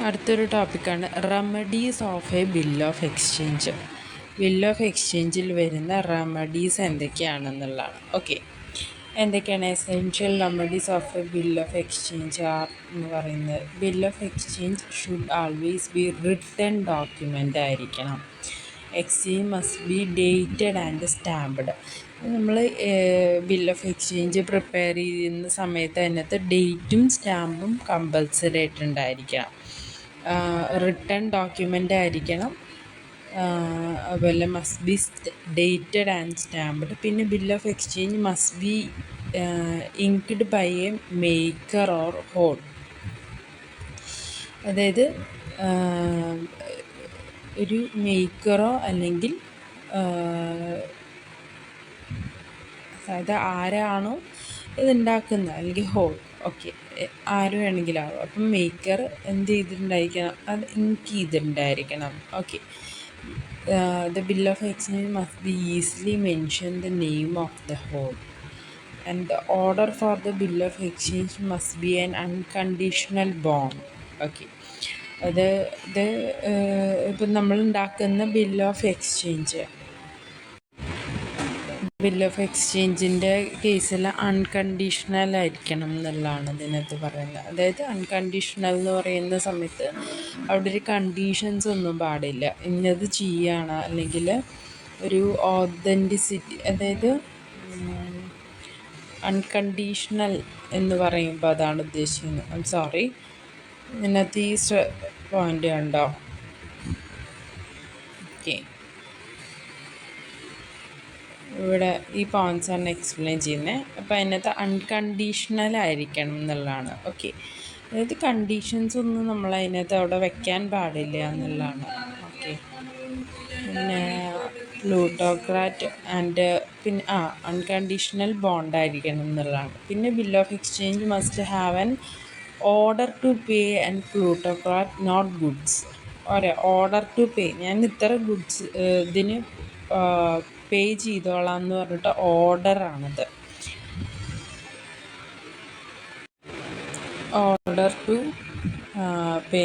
അടുത്തൊരു ടോപ്പിക്കാണ് remedies of a bill of exchange. Bill of എക്സ്ചേഞ്ചിൽ വരുന്ന റെമഡീസ് എന്തൊക്കെയാണെന്നുള്ളതാണ്. ഓക്കെ, എന്തൊക്കെയാണ് essential remedies of a bill of exchange എന്ന് പറയുന്നത്? Bill of exchange should always be written document ആയിരിക്കണം. Exchange must be dated and stamped. നമ്മൾ bill of exchange prepare ചെയ്യുന്ന സമയത്ത് അതിനകത്ത് ഡേറ്റും സ്റ്റാമ്പും കമ്പൽസറി ആയിട്ടുണ്ടായിരിക്കണം. റിട്ടൺ ഡോക്യുമെൻ്റ് ആയിരിക്കണം. അതുപോലെ must be dated and stamped. പിന്നെ bill of exchange must be inked by a maker or hole. അതായത് ഒരു മേക്കറോ അല്ലെങ്കിൽ അതായത് ആരാണോ ഇതുണ്ടാക്കുന്നത് അല്ലെങ്കിൽ ഹോൾ, ഓക്കെ, ആര് വേണമെങ്കിലും ആവും. അപ്പം മേക്കർ എന്ത് ചെയ്തിട്ടുണ്ടായിരിക്കണം? അത് ഇങ്ക് ചെയ്തിട്ടുണ്ടായിരിക്കണം. Okay, the bill of exchange must be easily mention the name of the hole and the order for the bill of exchange must be an unconditional bond. Okay, അത് ഇപ്പം നമ്മൾ ഉണ്ടാക്കുന്ന ബിൽ ഓഫ് എക്സ്ചേഞ്ചിൻ്റെ കേസിൽ unconditional ആയിരിക്കണം എന്നുള്ളതാണ് ഇതിനകത്ത് പറയുന്നത്. അതായത് അൺകണ്ടീഷണൽ എന്ന് പറയുന്ന സമയത്ത് അവിടെ ഒരു കണ്ടീഷൻസ് ഒന്നും പാടില്ല. ഇന്നത് ചെയ്യാണ് അല്ലെങ്കിൽ ഒരു ഓതൻറ്റിസിറ്റി, അതായത് അൺകണ്ടീഷണൽ എന്ന് പറയുമ്പോൾ അതാണ് ഉദ്ദേശിക്കുന്നത്. ഐം സോറി, ഇതിനകത്ത് ഈ പോയിൻ്റ് കണ്ടോ? ഓക്കെ, ഇവിടെ ഈ പോയിൻറ്റ്സാണ് എക്സ്പ്ലെയിൻ ചെയ്യുന്നത്. അപ്പോൾ അതിനകത്ത് അൺകണ്ടീഷണൽ ആയിരിക്കണം എന്നുള്ളതാണ്. ഓക്കെ, അതായത് കണ്ടീഷൻസ് ഒന്നും നമ്മൾ അതിനകത്ത് അവിടെ വെക്കാൻ പാടില്ല എന്നുള്ളതാണ്. ഓക്കെ, പിന്നെ പ്ലൂട്ടോക്രാറ്റ് ആൻഡ് പിന്നെ അൺകണ്ടീഷണൽ ബോണ്ടായിരിക്കണം എന്നുള്ളതാണ്. പിന്നെ bill of exchange must have an order to pay and plutocrat not goods. Order to pay, ഞാൻ ഇത്ര ഗുഡ്സ് ഇതിന് പേ ചെയ്തോളാം എന്ന് പറഞ്ഞിട്ട് ഓർഡറാണത്. ഓർഡർ ടു പേ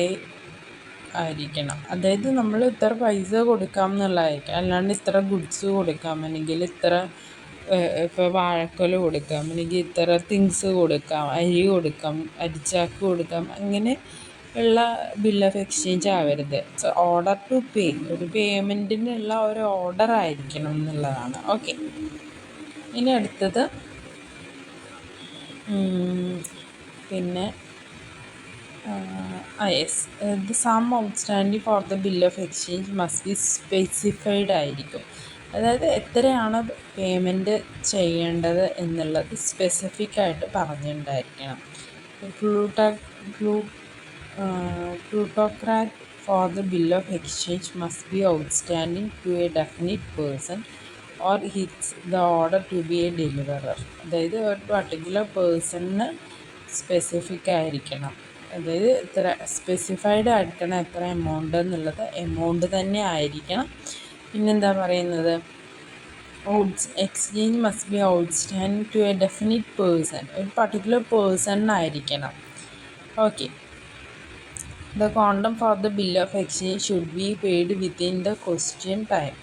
ആയിരിക്കണം. അതായത് നമ്മൾ ഇത്ര പൈസ കൊടുക്കാം എന്നുള്ളതായിരിക്കും. അല്ലാണ്ട് ഇത്ര ഗുഡ്സ് കൊടുക്കാം, അല്ലെങ്കിൽ ഇത്ര ഇപ്പോൾ വാഴക്കൊല കൊടുക്കാം, അല്ലെങ്കിൽ ഇത്ര തിങ്സ് കൊടുക്കാം, അരി കൊടുക്കാം, അരിച്ചാക്ക് കൊടുക്കാം, അങ്ങനെ ഉള്ള ബിൽ ഓഫ് എക്സ്ചേഞ്ച് ആവരുത്. ഓർഡർ ടു പേ, ഒരു പേയ്മെൻറ്റിനുള്ള ഒരു ഓർഡർ ആയിരിക്കണം എന്നുള്ളതാണ്. ഓക്കെ, ഇനി അടുത്തത് പിന്നെ yes, the sum outstanding four the bill of exchange must B specified ആയിരിക്കും. അതായത് എത്രയാണ് പേയ്മെൻറ്റ് ചെയ്യേണ്ടത് എന്നുള്ളത് സ്പെസിഫിക് ആയിട്ട് പറഞ്ഞിട്ടുണ്ടായിരിക്കണം. പ്ലൂട്ടോക്രാറ്റ് for the bill of exchange must be outstanding to a definite person or it's the order to be a deliverer. അതായത് ഒരു particular പേഴ്സണിന് specific ആയിരിക്കണം. അതായത് ഇത്ര സ്പെസിഫൈഡ് ആയിരിക്കണം എത്ര എമൗണ്ട് എന്നുള്ളത്, എമൗണ്ട് തന്നെ ആയിരിക്കണം. പിന്നെന്താ പറയുന്നത്? Exchange must be outstanding to a definite person, ഒരു പർട്ടിക്കുലർ പേഴ്സണിനായിരിക്കണം. Okay, the quantum for the bill of exchange should be paid within the questioned time.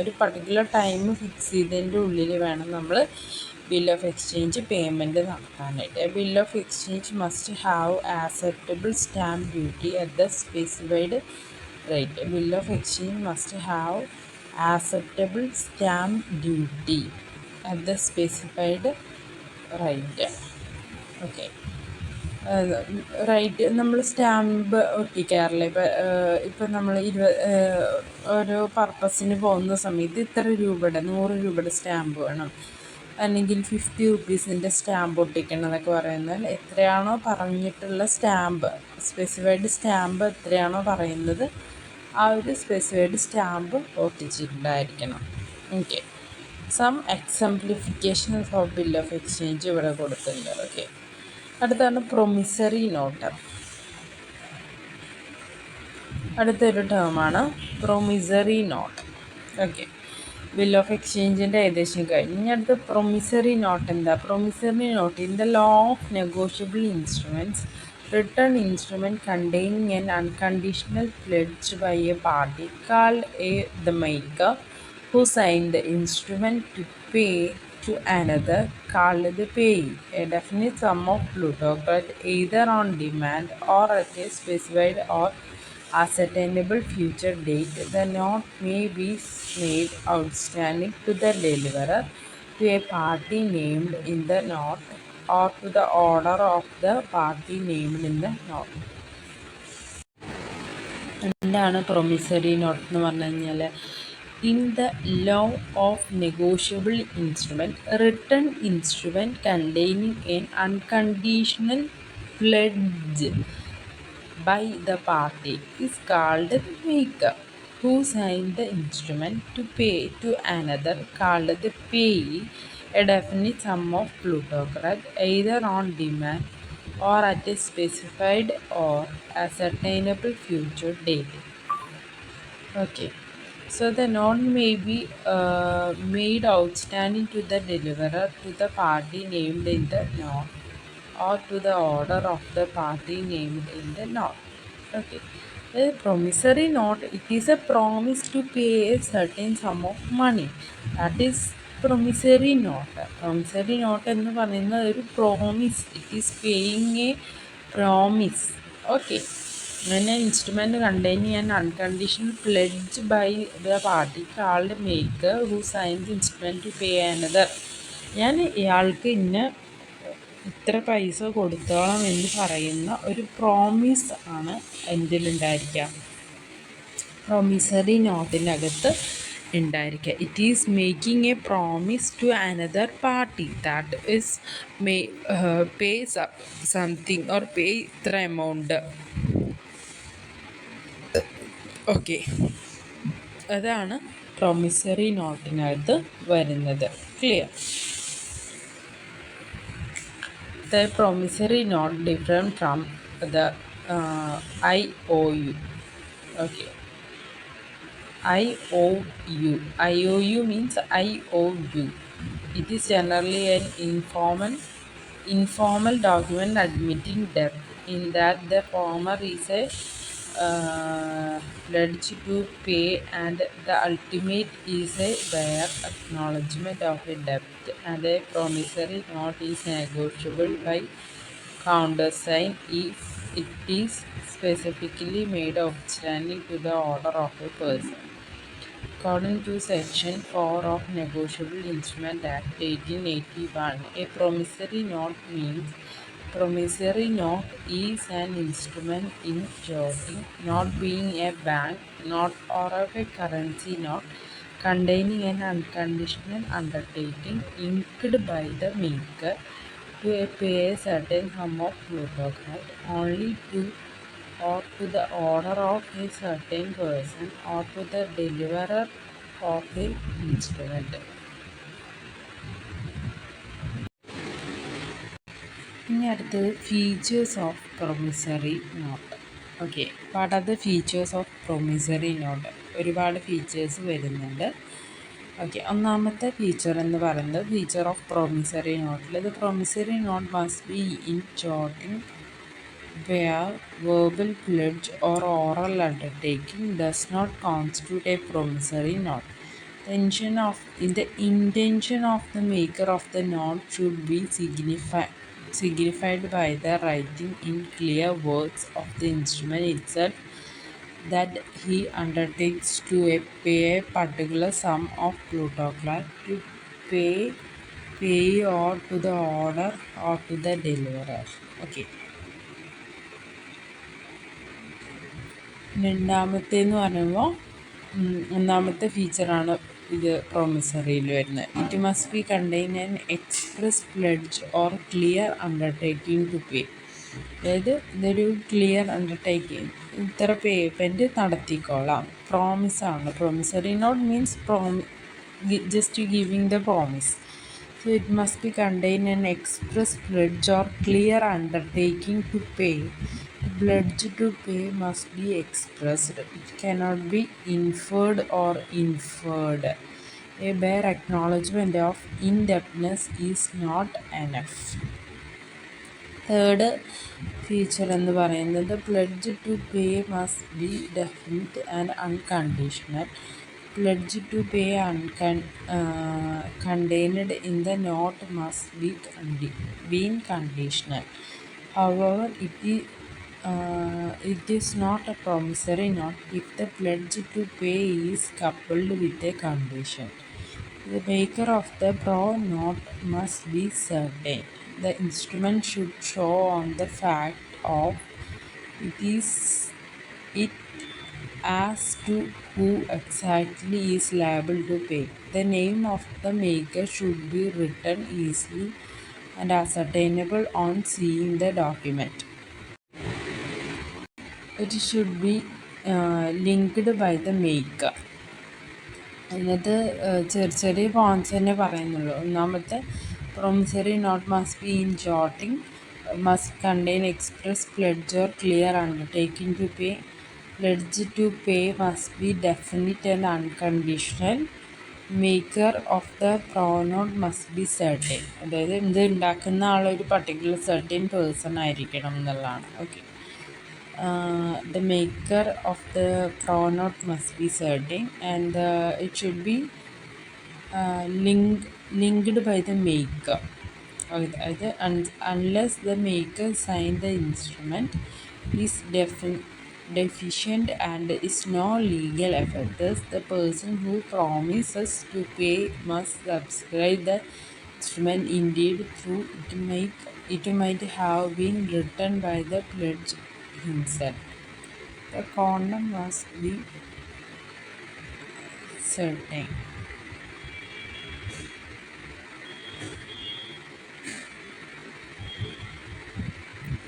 ഒരു പർട്ടിക്കുലർ ടൈം ഫിക്സ് ചെയ്തതിൻ്റെ ഉള്ളിൽ വേണം നമ്മൾ ബിൽ ഓഫ് എക്സ്ചേഞ്ച് പേയ്മെൻറ്റ് നടത്താനായിട്ട്. A bill of exchange must have acceptable stamp duty at the specified rate. A bill of exchange must have acceptable stamp duty at the specified rate. Okay, right, നമ്മൾ stamp ഒട്ടിക്കാറില്ല. ഇപ്പം നമ്മൾ ഓരോ പർപ്പസിന് പോകുന്ന സമയത്ത് ഇത്ര രൂപയുടെ 100 രൂപയുടെ സ്റ്റാമ്പ് വേണം, അല്ലെങ്കിൽ 50 റുപ്പീസിൻ്റെ സ്റ്റാമ്പ് ഒട്ടിക്കണം എന്നൊക്കെ പറയുന്നാൽ എത്രയാണോ പറഞ്ഞിട്ടുള്ള സ്റ്റാമ്പ്, സ്പെസിഫൈഡ് സ്റ്റാമ്പ് എത്രയാണോ പറയുന്നത് ആ ഒരു സ്പെസിഫൈഡ് സ്റ്റാമ്പ് ഒട്ടിച്ചിട്ടുണ്ടായിരിക്കണം. Okay, some exemplifications of bill of exchange ഇവിടെ കൊടുത്തിട്ടുണ്ട്. ഓക്കെ, അടുത്താണ് പ്രൊമിസറി നോട്ട്. അടുത്തൊരു ടേമാണ് promissory note. Okay, bill of എക്സ്ചേഞ്ചിൻ്റെ ഏകദേശം കഴിഞ്ഞ് ഇനി അടുത്ത് പ്രൊമിസറി നോട്ട് എന്താ? Promissory note in the law of negotiable instruments written instrument containing an unconditional pledge by a party called the maker, who signed the instrument to pay to another called the payee, a definite sum of plutocrat either on demand or at a specified or ascertainable future date. The note may be made outstanding to the deliverer, to a party named in the note, or to the order of the party named in the note. എന്താണ് promissory not എന്ന് പറഞ്ഞു കഴിഞ്ഞാൽ, in the law of negotiable instrument, written instrument containing N unconditional pledge by the party is called the maker, who signed the instrument to pay to another called the payee, a definite sum of plutocrat either on demand or at a specified or ascertainable future date. Okay. So the note may be made outstanding to the deliverer, to the party named in the note, or to the order of the party named in the note. Okay. A promissory note, it is a promise to pay a certain sum of money. That is promissory note. Promissory note എന്ന് പറയുന്നത് ഒരു promise. It is paying a promise. Okay. When an instrument containing an unconditional pledge by the party called maker, who signs the instrument to pay another. ഞാൻ ഇയാൾക്ക് ഇത്ര പൈസ കൊടുത്തോളാം എന്ന് പറയുന്ന ഒരു പ്രോമിസ് ആണ് എന്തിലുണ്ടായിരിക്കുക, പ്രൊമിസറി നോട്ടിനകത്ത് ഉണ്ടായിരിക്കുക. It is making a promise to another party that is pay something or pay ഇത്ര എമൗണ്ട്. ഓക്കെ, അതാണ് പ്രൊമിസറി നോട്ടിനകത്ത് വരുന്നത്. Clear? The promissory note different from the IOU. Okay. IOU means I owe you. It is generally an informal document admitting debt, in that the former is a pledge to pay and the ultimate is a bare acknowledgement of a debt, and a promissory note is negotiable by countersign if it is specifically made outstanding to the order of a person. According to Section 4 of Negotiable Instrument Act 1881, a promissory note means promissory note is an instrument in jotting, not being a bank note or a currency note, containing an unconditional undertaking inked by the maker to pay a certain sum of plutocrat only to or to the order of a certain person or to the deliverer of the instrument. ഇനി അടുത്തത് features of promissory note. Okay, what are the features of promissory note? ഒരുപാട് features വരുന്നുണ്ട്. Okay, ഒന്നാമത്തെ feature എന്ന് പറയുന്നത് feature of promissory നോട്ടിൽ, the promissory note must be in jotting where verbal pledge or oral undertaking does not constitute a promissory note. The intention of the maker of the note should be signified by the writing in clear words of the instrument itself that he undertakes to pay a particular sum of plutocrat to pay or to the order or to the deliverer. Okay. രണ്ടാമത്തേന്ന് പറയുമ്പോൾ ഒന്നാമത്തെ ഫീച്ചറാണ് ഇത് പ്രൊമിസറിയിൽ വരുന്നത്. It must be contain an express pledge or clear undertaking to pay. അതായത് ഇതൊരു clear undertaking, ഇത്ര പേയ്മെൻറ്റ് നടത്തിക്കോളാം, പ്രോമിസാണ്. Promissory note means just giving the promise. So it must be contain an express pledge or clear undertaking to pay. The pledge to pay must be expressed. It cannot be inferred or inferred. A bare acknowledgement of indebtedness is not enough. Third feature എന്ന് പറയുന്നത് pledge to pay must be definite and unconditional. Pledge to pay contained in the note must be conditional. However, it is not a promissory note if the pledge to pay is coupled with a condition. The maker of the pro note must be certain. The instrument should show on the fact of it as to who exactly is liable to pay. The name of the maker should be written easily and ascertainable on seeing the document. It should be linked by the maker. അതിനകത്ത് ചെറിയ points തന്നെ പറയുന്നുള്ളൂ. ഒന്നാമത്തെ, promissory note must be in jotting, must contain express pledge or clear undertaking to pay. Pledge to pay must be definite and unconditional. Maker of the pro note must be certain. അതായത് ഇത് ഉണ്ടാക്കുന്ന ആളൊരു particular certain person ആയിരിക്കണം എന്നുള്ളതാണ്. Okay. The maker of the pro note must be certain and it should be linked by the maker. Unless the maker signed the instrument is deficient and is no legal effect. Thus, the person who promises to pay must subscribe the instrument. Indeed, through it might have been written by the pledge himself. The quantum must be certain.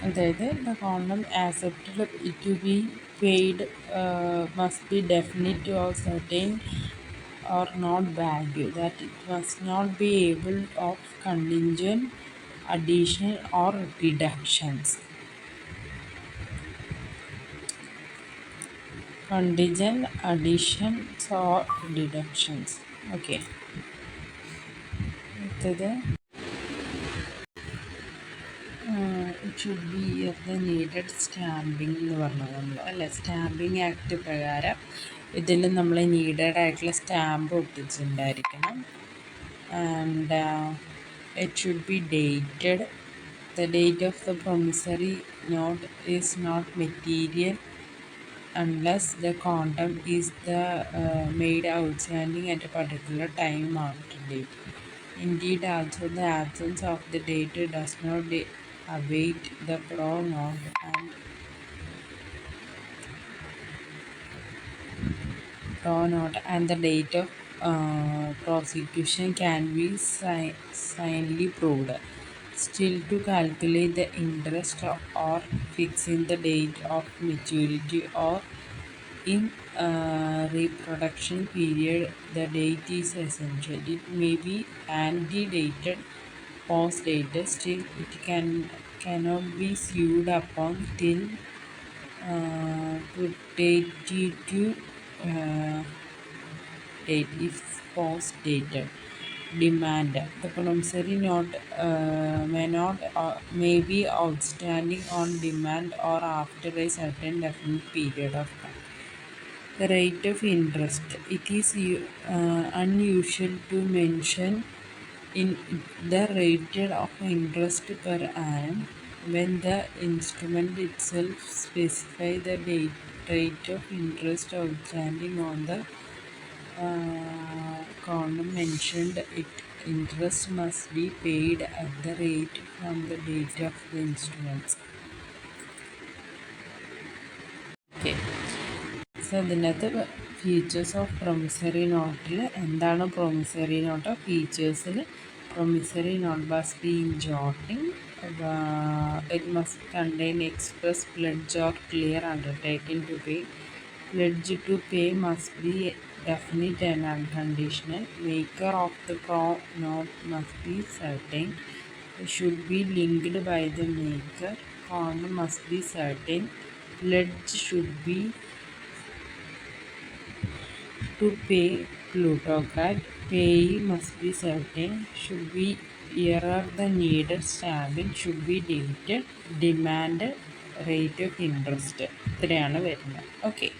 അതായത് the quantum accepted to be paid must be definite or certain or not vague, that it must not be able of contingent, additional or deductions. Contingent, additions or deductions. Okay. അടുത്തത് it should be of the needed stamping എന്ന് പറഞ്ഞത് നമ്മൾ അല്ല, stamping act പ്രകാരം ഇതിൽ നമ്മൾ needed ആയിട്ടുള്ള stamp ഒട്ടിച്ചിട്ടുണ്ടായിരിക്കണം. And it should be dated. The date of the promissory note is not material unless the quantum is made outstanding at a particular time after date. Indeed, also the absence of the date does not await the pro note, and the date of prosecution can be signally proved. Still, to calculate the interest or fixing the date of maturity or in reproduction period, the date is essential. It may be antedated, post-dated. Still, it cannot be sued upon till putative date if post-dated. Demand. The promissory note may be outstanding on demand or after a certain definite period of time. The rate of interest. It is unusual to mention in the rate of interest per annum when the instrument itself specifies the rate of interest outstanding on the column mentioned. Interest must be paid at the rate from the date of the instruments. Okay. So അതിനകത്ത് features of promissory നോട്ടിൽ എന്താണ് promissory note? ഫീച്ചേഴ്സിൽ promissory note must be in jotting, it must contain express pledge or clear undertaking to pay. Pledge to pay must be definite and unconditional. Maker of the pro note must be certain. It should be linked by the maker. Quantum must be certain. Pledge should be to pay plutocrat. Payee must be certain. Should be year are the needed stamping should be date demand rate of interest ഇത്രയാണ് വരുന്നത്. Okay.